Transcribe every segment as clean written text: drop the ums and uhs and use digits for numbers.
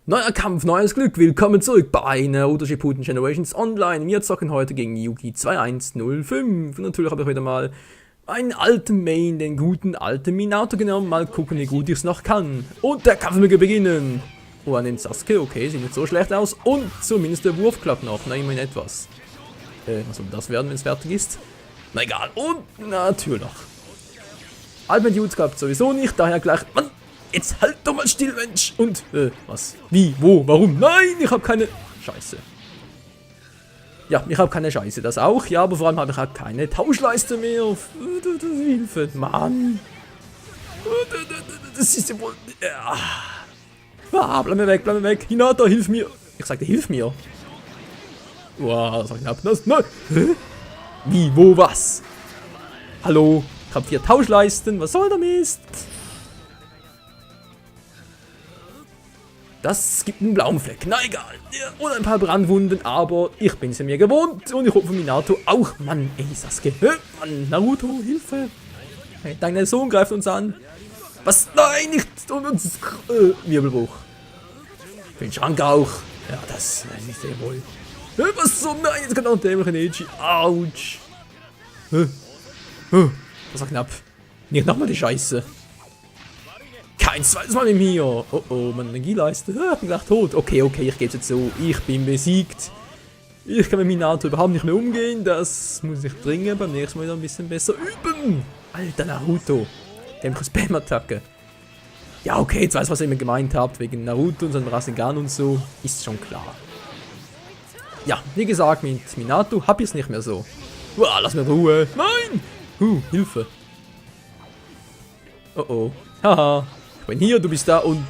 Neuer Kampf, neues Glück, willkommen zurück bei Naruto Shippuden Generations Online. Wir zocken heute gegen Yugi 2105. Und natürlich habe ich wieder mal einen alten Main, den guten alten Minato genommen. Mal gucken, wie gut ich es noch kann. Und der Kampf möge beginnen. Oh, an den Sasuke, okay, sieht nicht so schlecht aus. Und zumindest der Wurf klappt noch, na immerhin etwas. Was soll das werden, wenn es fertig ist? Na egal, und natürlich. Alben Jutsu klappt sowieso nicht, daher gleich... Mann, jetzt halt doch mal still, Mensch! Und, was? Wie? Wo? Warum? Nein, ich habe keine... Scheiße. Ja, ich habe keine Scheiße, das auch. Ja, aber vor allem habe ich halt keine Tauschleiste mehr. Hilfe, Mann. Das ist ja wohl... bleib mir weg, bleib mir weg. Hinata, hilf mir. Ich sagte, hilf mir. Wow, das war knapp. Nein. Wie? Wo? Was? Hallo? Ich habe 4 Tauschleisten. Was soll der Mist? Das gibt einen blauen Fleck. Na egal. Und ein paar Brandwunden, aber ich bin es mir gewohnt. Und ich hoffe Minato auch. Mann, ey, Sasuke. Mann, Naruto, Hilfe. Hey, dein Sohn greift uns an. Was? Nein, nicht. Wirbelbruch. Den Schrank auch. Ja, das ist ja wohl. Was so? Nein, jetzt kommt auch ein dämlicher Neji. Autsch. Das war knapp. Nicht nochmal die Scheiße. Kein zweites Mal mit mir. Oh, meine Energieleiste. Ich bin gleich tot. Okay, ich gebe es jetzt so. Ich bin besiegt. Ich kann mit Minato überhaupt nicht mehr umgehen. Das muss ich dringend beim nächsten Mal wieder ein bisschen besser üben. Alter Naruto. Dämliche Spam-Attacke. Ja, okay, jetzt weiß ich, was ihr immer gemeint habt. Wegen Naruto und seinem Rasengan und so. Ist schon klar. Ja, wie gesagt, mit Minato hab ich es nicht mehr so. Uah, lass mir Ruhe. Nein! Hilfe. Oh. Haha. Ich bin hier, du bist da und...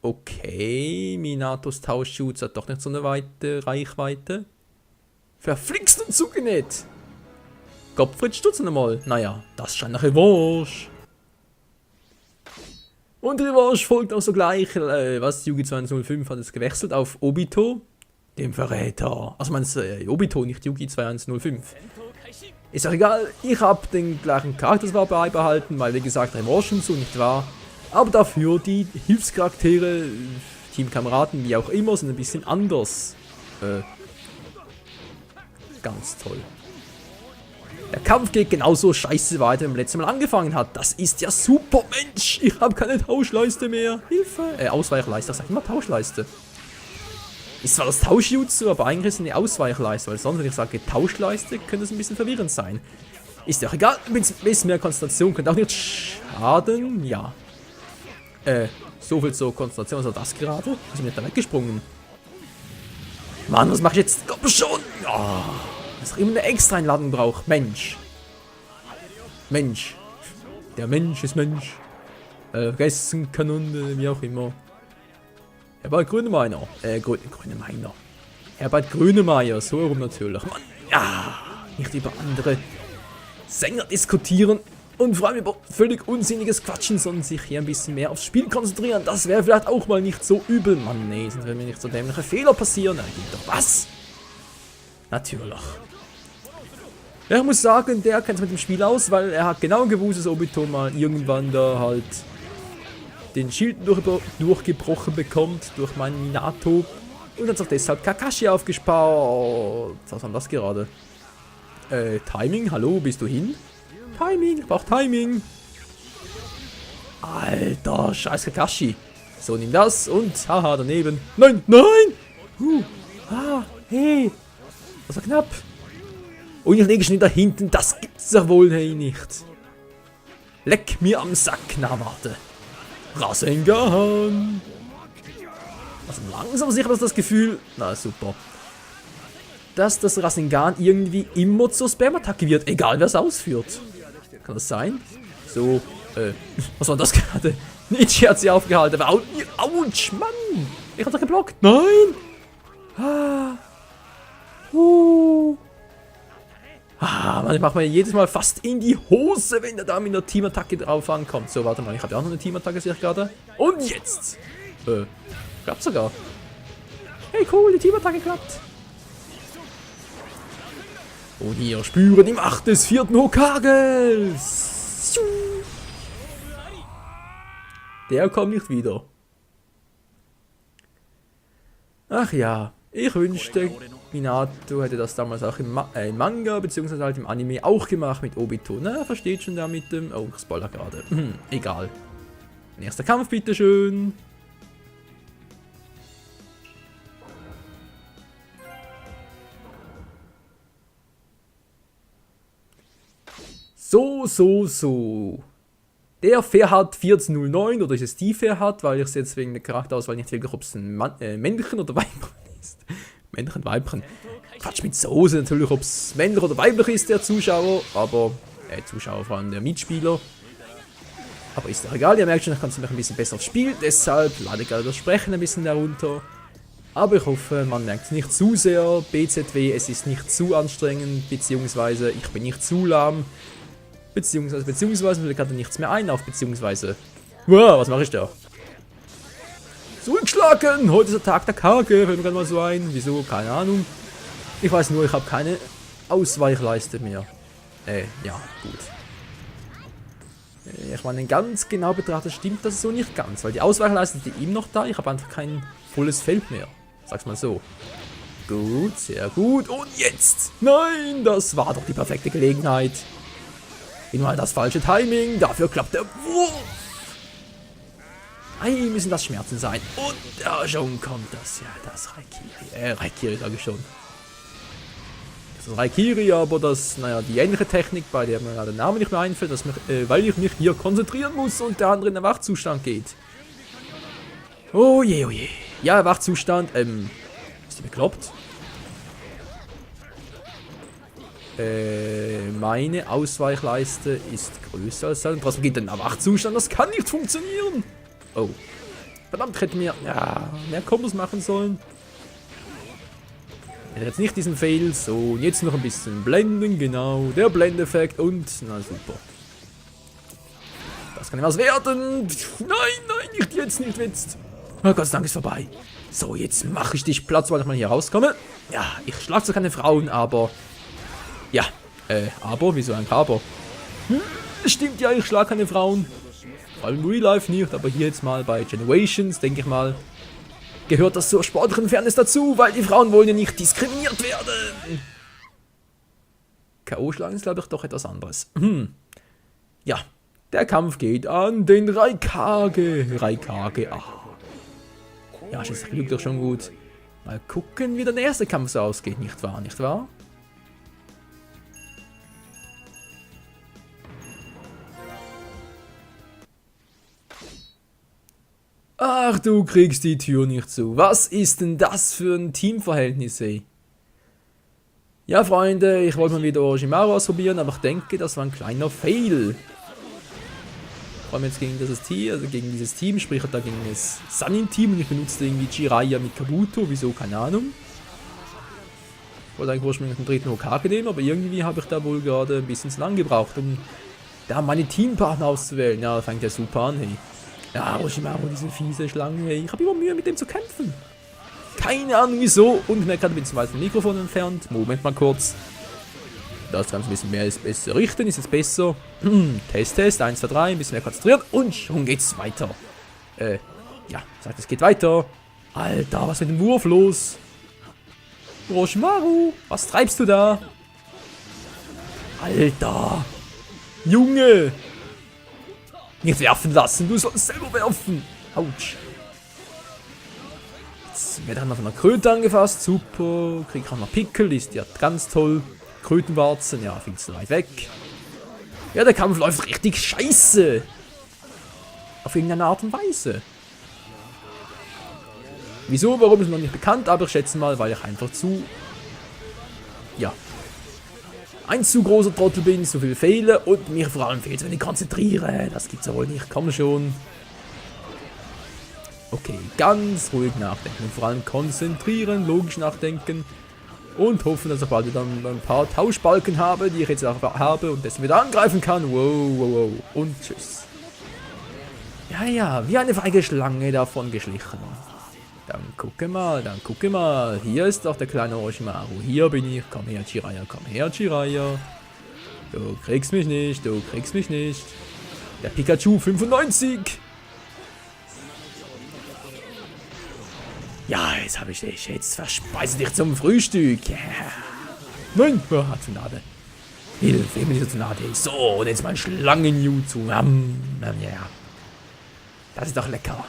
Okay, Minatos Tauschschutz hat doch nicht so eine weite Reichweite. Verflixt und zugenäht. Gottfried stutzen einmal. Naja, das scheint nach Revanche. Und Revanche folgt auch sogleich. Was? Yugi 2105 hat es gewechselt auf Obito. Dem Verräter. Also meinst du Obito, nicht Yugi 2105. Ist auch egal, ich habe den gleichen Charakter beibehalten, weil wie gesagt Revanche und so, nicht wahr? Aber dafür die Hilfscharaktere, Teamkameraden, wie auch immer, sind ein bisschen anders. Ganz toll. Der Kampf geht genauso scheiße weiter, wie er beim letzten Mal angefangen hat. Das ist ja super, Mensch! Ich habe keine Tauschleiste mehr. Hilfe! Ausweichleiste, ich sag immer Tauschleiste. Ist zwar das Tauschjutsu, aber eigentlich ist es eine Ausweichleiste, weil sonst, wenn ich sage Tauschleiste, könnte es ein bisschen verwirrend sein. Ist ja auch egal, ein bisschen mehr Konzentration könnte auch nicht schaden, ja. So viel zur Konzentration, also das gerade. Ich bin nicht da weggesprungen. Mann, was mache ich jetzt? Komm schon! Oh, dass ich immer eine extra Einladung brauche. Mensch. Der Mensch ist Mensch. Vergessen kann wie auch immer. Herbert Grönemeyer. Grönemeyer. Herbert Grönemeyer, so herum natürlich. Mann, ja, nicht über andere Sänger diskutieren und vor allem über völlig unsinniges Quatschen, sondern sich hier ein bisschen mehr aufs Spiel konzentrieren. Das wäre vielleicht auch mal nicht so übel. Mann, nee, sonst werden mir nicht so dämliche Fehler passieren. Na, geht doch was? Natürlich. Ja, ich muss sagen, der kennt sich mit dem Spiel aus, weil er hat genau gewusst, dass Obito mal irgendwann da halt den Schild durchgebrochen bekommt durch meinen Minato und hat sich deshalb Kakashi aufgespart. Was war das gerade? Timing, hallo, bist du hin? Timing, ich brauch Timing. Alter, scheiß Kakashi. So, nimm das und haha, daneben. Nein! Hey. Das war knapp. Und ich lege schon wieder hinten, das gibt's ja wohl hey nicht. Leck mir am Sack, na warte. Rasengan! Also langsam sicher ist das Gefühl, na super, dass das Rasengan irgendwie immer zur Spam-Attacke wird, egal wer es ausführt. Kann das sein? So, was war das gerade? Nietzsche hat sie aufgehalten, aber ouch, Mann! Ich hab doch geblockt, nein! Mann, ich mach mir jedes Mal fast in die Hose, wenn der da mit einer Teamattacke drauf ankommt. So, warte mal, ich habe ja auch noch eine Teamattacke, sehe ich gerade. Und jetzt! Klappt sogar. Hey, cool, die Teamattacke klappt. Und hier spüre die Macht des 4. Hokages. Der kommt nicht wieder. Ach ja, ich wünschte, Minato hätte das damals auch im Manga bzw. halt im Anime auch gemacht mit Obito. Na, versteht schon da mit dem... Oh, ich spoiler gerade. Egal. Nächster Kampf, bitteschön. So. Der Ferhat 1409, oder ist es die Ferhat, weil ich es jetzt wegen der Charakterauswahl nicht wirklich, ob es ein Männchen oder Weibchen ist. Männchen, Weibchen. Quatsch mit Soße natürlich, ob es männlich oder weiblich ist, der Zuschauer, aber, Zuschauer, vor allem der Mitspieler. Aber ist doch egal, ihr merkt schon, ich kann es noch ein bisschen besser aufs Spiel, deshalb lade ich gerade das Sprechen ein bisschen darunter. Aber ich hoffe, man merkt es nicht zu sehr, BZW, es ist nicht zu anstrengend, beziehungsweise ich bin nicht zu lahm. Beziehungsweise mir gerade nichts mehr ein auf, beziehungsweise... Wow, was mache ich da? Zurückschlagen! Heute ist der Tag der Kage, fällt mir gerade mal so ein. Wieso? Keine Ahnung. Ich weiß nur, ich habe keine Ausweichleiste mehr. Ja, gut. Ich meine, ganz genau betrachtet stimmt das so nicht ganz, weil die Ausweichleiste ist immer noch da, ich habe einfach kein volles Feld mehr. Sag's mal so. Gut, sehr gut. Und jetzt! Nein, das war doch die perfekte Gelegenheit. Mal das falsche Timing, dafür klappt der Wurf. Ei, müssen das Schmerzen sein. Und ja, schon kommt das. Ja, das Raikiri. Raikiri sage ich schon. Das ist Raikiri, aber das, naja, die ähnliche Technik, bei der mir der Name nicht mehr einfällt, weil ich mich hier konzentrieren muss und der andere in den Wachzustand geht. Oh je, oh je. Ja, Wachzustand, ist die bekloppt? Meine Ausweichleiste ist größer als sein. Trotzdem geht ein Wachzustand. Das kann nicht funktionieren. Oh. Verdammt, ich hätte mir mehr Kombos machen sollen. Ich hätte jetzt nicht diesen Fail. So, jetzt noch ein bisschen blenden. Genau, der Blendeffekt. Und, na super. Das kann ja was werden. Nein, nicht jetzt, nicht jetzt. Oh Gott sei Dank ist vorbei. So, jetzt mache ich dich Platz, weil ich mal hier rauskomme. Ja, ich schlage zwar keine Frauen, aber... Ja, aber? Wieso ein Aber? Stimmt ja, ich schlage keine Frauen. Vor allem im Real Life nicht, aber hier jetzt mal bei Generations, denke ich mal, gehört das zur sportlichen Fairness dazu, weil die Frauen wollen ja nicht diskriminiert werden. K.O. schlagen ist, glaube ich, doch etwas anderes. Ja, der Kampf geht an den Raikage. Ja, das klingt doch schon gut. Mal gucken, wie der erste Kampf so ausgeht, nicht wahr? Nicht wahr? Ach, du kriegst die Tür nicht zu. Was ist denn das für ein Teamverhältnis, ey? Ja, Freunde, ich wollte mal wieder Orochimaru ausprobieren, aber ich denke, das war ein kleiner Fail. Vor allem jetzt gegen dieses Team, sprich da gegen das Sanin-Team und ich benutzte irgendwie Jiraiya mit Kabuto, wieso, keine Ahnung. Ich wollte eigentlich ursprünglich den dritten Hokage nehmen, aber irgendwie habe ich da wohl gerade ein bisschen zu lang gebraucht, um da meine Teampartner auszuwählen. Ja, das fängt ja super an, hey. Ja, Orochimaru, diese fiese Schlange, hey. Ich habe immer Mühe mit dem zu kämpfen. Keine Ahnung wieso. Und ich merke gerade, bin zum Beispiel vom Mikrofon entfernt. Moment mal kurz. Das Ganze ein bisschen mehr ist besser richten. Ist jetzt besser. Test. 1, 2, 3. Ein bisschen mehr konzentriert. Und schon geht's weiter. Ja, sagt, es geht weiter. Alter, was ist mit dem Wurf los? Orochimaru, was treibst du da? Alter. Junge. Nicht werfen lassen, du sollst selber werfen. Autsch. Jetzt wird er noch von einer Kröte angefasst. Super. Krieg auch noch Pickel, ist ja ganz toll. Krötenwarzen, ja, viel zu weit weg. Ja, der Kampf läuft richtig scheiße. Auf irgendeine Art und Weise. Wieso, warum ist noch nicht bekannt, aber ich schätze mal, weil ich einfach ein zu großer Trottel bin, zu viel fehle und mir vor allem fehlt, wenn ich konzentriere. Das gibt's ja wohl nicht, komm schon. Okay, ganz ruhig nachdenken und vor allem konzentrieren, logisch nachdenken und hoffen, dass ich bald wieder ein paar Tauschbalken habe, die ich jetzt auch habe und dessen wieder angreifen kann. Wow. Und tschüss. Ja, wie eine feige Schlange davon geschlichen. Dann gucke mal. Hier ist doch der kleine Orochimaru. Hier bin ich. Komm her, Jiraiya. Du kriegst mich nicht. Der Pikachu 95. Ja, jetzt habe ich dich. Jetzt verspeise dich zum Frühstück. Yeah. Nein, Tsunade. Hilfe, mir diese Tsunade. So, und jetzt mein Schlangen-Jutsu. Ja. Das ist doch lecker.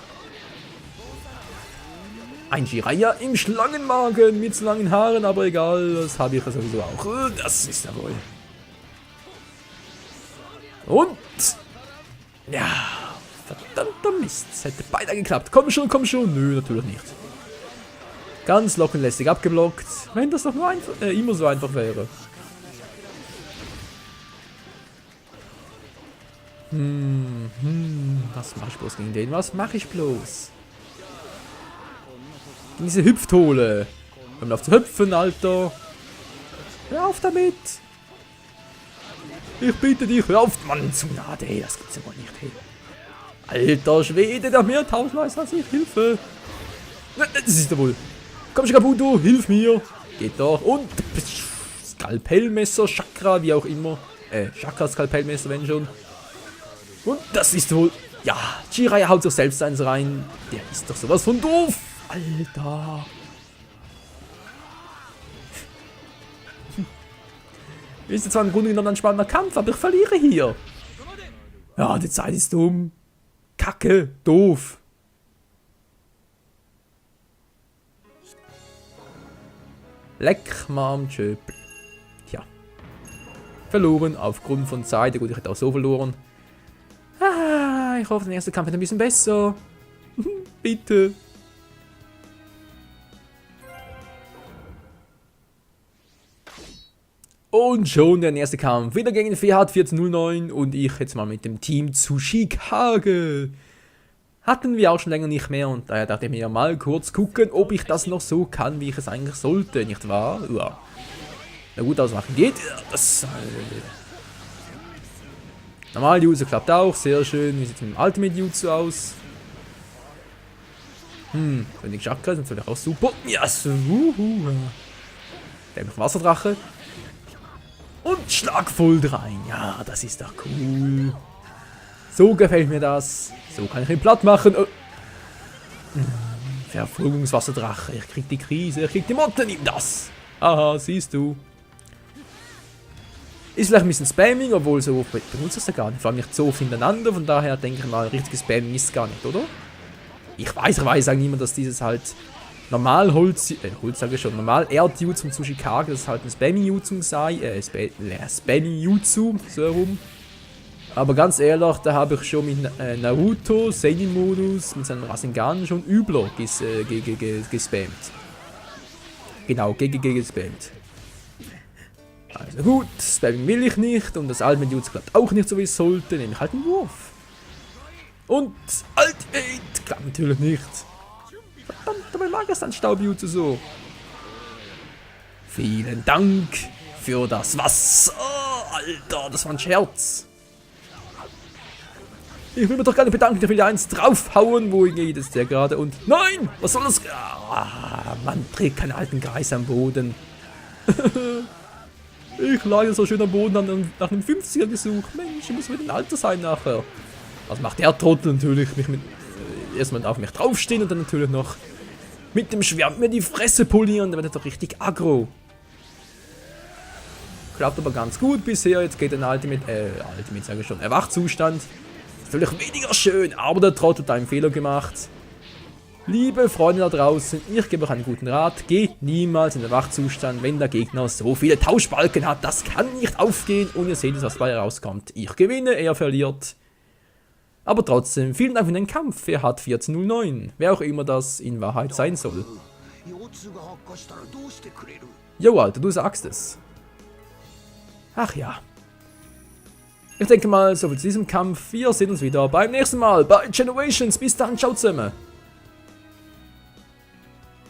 Ein Jiraiya im Schlangenmagen mit langen Haaren, aber egal, das habe ich ja sowieso auch. Das ist ja wohl. Und... Ja, verdammter Mist. Es hätte beinahe geklappt. Komm schon, komm schon. Nö, natürlich nicht. Ganz lockenlässig abgeblockt. Wenn das doch nur einfach, immer so einfach wäre. Was mache ich bloß gegen den? Was mache ich bloß? Gegen diese Hüpftole. Hör mal auf zu hüpfen, Alter. Hör auf damit. Ich bitte dich, hör auf, Mann, Tsunade. Das gibt's ja wohl nicht, hey. Alter Schwede, der mehr tausendmal weiß als ich. Hilfe. Das ist ja wohl. Komm schon, Kabuto, hilf mir. Geht doch. Und Skalpellmesser, Chakra, wie auch immer. Chakra, Skalpellmesser, wenn schon. Und das ist wohl... Ja, Jiraiya haut sich selbst eins rein. Der ist doch sowas von doof. Alter. Ist zwar im Grunde genommen ein spannender Kampf, aber ich verliere hier. Ja, die Zeit ist dumm. Kacke, doof. Leck, Mom, Schöpel. Tja. Verloren aufgrund von Zeit. Gut, ich hätte auch so verloren. Ah, ich hoffe, der erste Kampf wird ein bisschen besser. Bitte. Und schon der erste Kampf. Wieder gegen Fehard 1409 und ich jetzt mal mit dem Team Tsuchikage. Hatten wir auch schon länger nicht mehr und daher dachte ich mir mal kurz gucken, ob ich das noch so kann, wie ich es eigentlich sollte, nicht wahr? Ja. Na gut, ausmachen geht. Das... Normal Jutsu klappt auch, sehr schön. Wie sieht es mit dem Ultimate Jutsu aus? König Chakra ist natürlich auch super. Ja, so. Der Wasserdrache. Und Schlag voll rein. Ja, das ist doch cool. So gefällt mir das. So kann ich ihn platt machen. Verfolgungswasserdrache. Ich krieg die Krise. Ich krieg die Motte. Nimm das. Aha, siehst du. Ist vielleicht ein bisschen Spamming, obwohl so oft benutzt es ja gar nicht. Vor allem nicht so oft hintereinander. Von daher denke ich mal, richtiges Spamming ist es gar nicht, oder? Ich weiß sagen niemand, dass dieses halt normal Holz sage ich schon, normal Erdjutsu zum Tsuchikage, das halt ein Spamming-Jutsu sei, Spamming-Jutsu, so herum. Aber ganz ehrlich, da habe ich schon mit Naruto, Seinen-Modus, mit seinem Rasengan schon übler gespammt. Genau, gespammt. Also gut, Spamming will ich nicht und das Ultimate Jutsu klappt auch nicht so wie es sollte, nehme ich halt einen Wurf. Und Ultimate klappt natürlich nicht. Verdammt, aber ich mag es dann Staubjutsu so. Vielen Dank für das Wasser. Alter, das war ein Scherz. Ich will mir doch gerne bedanken, ich will ja eins draufhauen. Wo geht es der gerade? Und nein, was soll das? Man trägt keinen alten Kreis am Boden. Ich lag so schön am Boden, nach einem 50er gesucht. Mensch, ich muss mit dem Alter sein nachher. Was macht der Trottel natürlich? Mich mit... Erstmal auf mich draufstehen und dann natürlich noch mit dem Schwert mir die Fresse polieren, dann wird er doch richtig aggro. Klappt aber ganz gut bisher, jetzt geht ein Ultimate sage ich schon, Erwachzustand. Natürlich weniger schön, aber der Trottel hat einen Fehler gemacht. Liebe Freunde da draußen, ich gebe euch einen guten Rat, geht niemals in den Erwachzustand, wenn der Gegner so viele Tauschbalken hat, das kann nicht aufgehen und ihr seht es, was dabei rauskommt. Ich gewinne, er verliert. Aber trotzdem, vielen Dank für den Kampf, er hat 1409, wer auch immer das in Wahrheit sein soll. Jo Alter, du sagst es. Ach ja. Ich denke mal, so viel zu diesem Kampf, wir sehen uns wieder beim nächsten Mal bei Generations, bis dann, ciao zusammen.